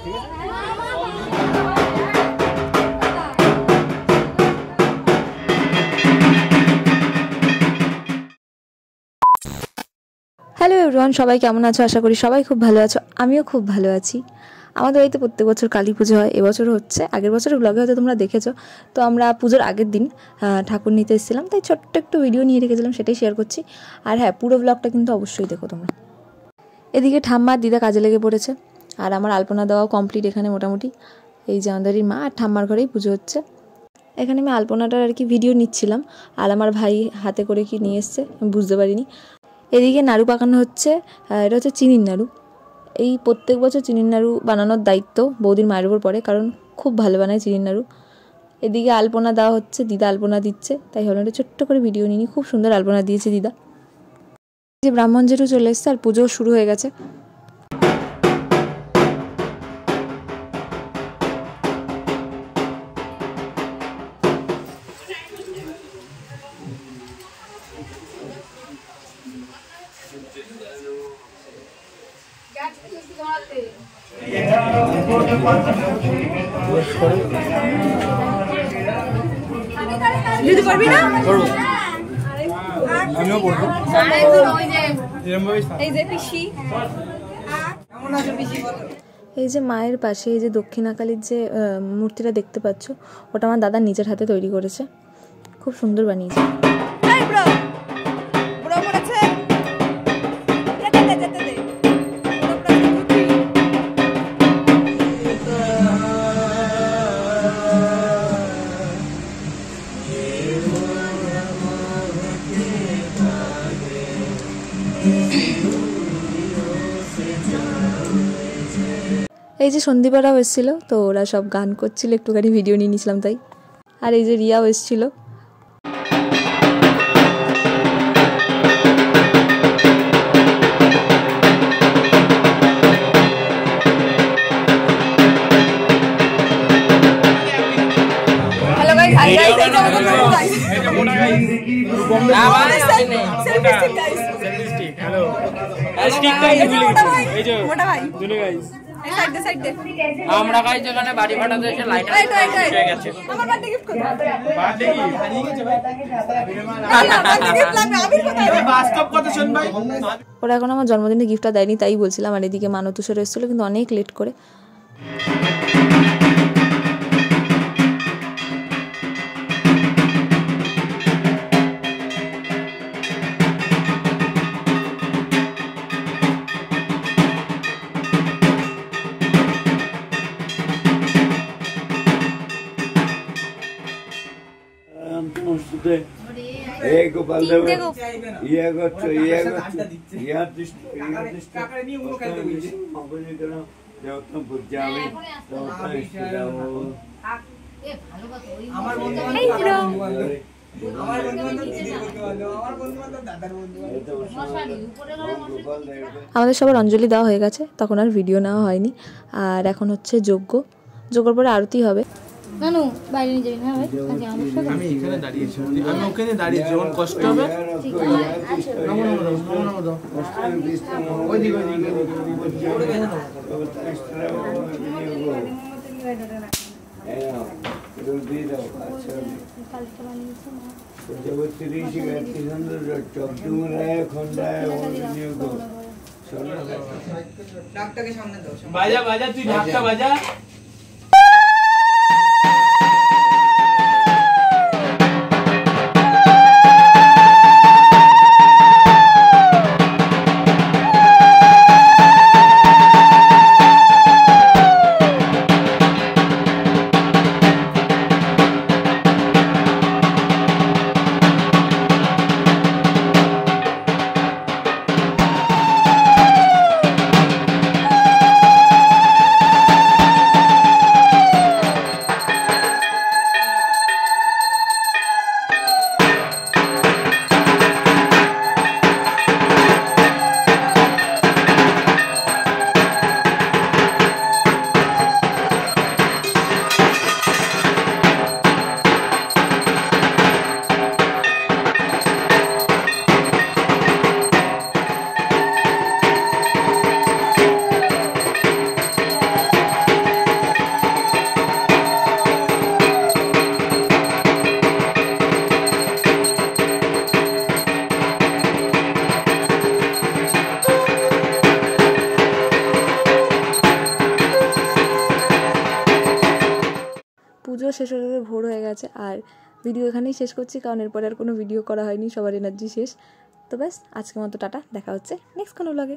Hello everyone, সবাই কেমন আছো? আশা করি সবাই খুব ভালো আছো। আমিও খুব ভালো আছি। আমাদের বাড়িতে প্রত্যেক বছর কালী পুজো হয়, এবছরও হচ্ছে। আগের বছরের ব্লগে হয়তো তোমরা দেখেছো। তো আমরা পুজোর আগের দিন ঠাকুর নিতে এসেছিলাম, তাই ছোট্ট একটু ভিডিও নিয়ে রেখেছিলাম, সেটাই শেয়ার করছি। আর হ্যাঁ, পুরো ব্লগটা কিন্তু অবশ্যই দেখো তোমরা। এদিকে ঠাম্মা দিদা কাজে লেগে পড়েছে, আর আমার আলপনা দেওয়াও কমপ্লিট এখানে মোটামুটি। এই যে আমাদেরই মা আর ঠাম্মার ঘরেই পুজো হচ্ছে। এখানে আমি আলপনাটার আর কি ভিডিও নিচ্ছিলাম, আর আমার ভাই হাতে করে কি নিয়ে এসছে আমি বুঝতে পারিনি। এদিকে নাড়ু পাকানো হচ্ছে, এটা হচ্ছে চিনির নাড়ু। এই প্রত্যেক বছর চিনির নাড়ু বানানোর দায়িত্ব বৌদির মায়ের উপর পড়ে, কারণ খুব ভালো বানায় চিনির নাড়ু। এদিকে আলপনা দেওয়া হচ্ছে, দিদা আলপনা দিচ্ছে, তাই হলো একটা ছোট্ট করে ভিডিও নিই। খুব সুন্দর আলপনা দিয়েছে দিদা। যে ব্রাহ্মণ জেঠু চলে এসছে আর পুজোও শুরু হয়ে গেছে। দিদি পারবি না? করব। আমিও করব। এই যে পিসি, কেমন আছো পিসি বলো? এই যে মায়ের পাশে এই যে দক্ষিণাকালীর যে মূর্তিটা দেখতে পাচ্ছ, ওটা আমার দাদা নিজের হাতে তৈরি করেছে, খুব সুন্দর বানিয়েছে। এই যে সন্দীপারাও এসেছিল, তো ওরা সব গান করছিল, একটুখানি ভিডিও নিয়ে নিয়েছিলাম তাই। আর এই যে রিয়াও এসেছিল। হ্যালো গাইস, হাই গাইস, এই যে আমাদের মোটা গাইস, হ্যালো স্টিক গাইস, এই যে মোটা ভাই দুনো গাইস আমরা গাইস এখানে বাড়ি ফাটাতে এসে লাইট হয়ে গেছে। আমার বার্থডে গিফট কই? বার্থডে কি হারিয়ে গেছে ভাই? বার্থডে গিফট লাগবে আবির কোথায়? বাস্তব কথা শুন ভাই। ওরা এখন আমার জন্মদিনে গিফটটা দেয়নি, তাই বলছিলাম। আর এদিকে মানতুষার এসেছিল, কিন্তু অনেক লেট করে। গোপাল দেব ইয়ে করছো আমাদের সবার অঞ্জলি দেওয়া হয়ে গেছে, তখন আর ভিডিও নেওয়া হয়নি। আর এখন হচ্ছে যজ্ঞর পরে আরতি হবে। নানু বাইরে নিয়ে যাবি না ভাই? আমি এখানে দাঁড়িয়েছি, আমি ওখানে দাঁড়িয়েছি, যখন কষ্ট হবে বাজা বাজা, তুই ঢাকটা বাজা। শেষ হয়ে গেছে, ভোর হয়ে গেছে। আর ভিডিও এখানেই শেষ করছি, কারণ এরপরে আর কোনো ভিডিও করা হয়নি, সবার এনার্জি শেষ। তো ব্যাস, আজকের মতো টাটা, দেখা হচ্ছে নেক্সট কোনো ব্লগে।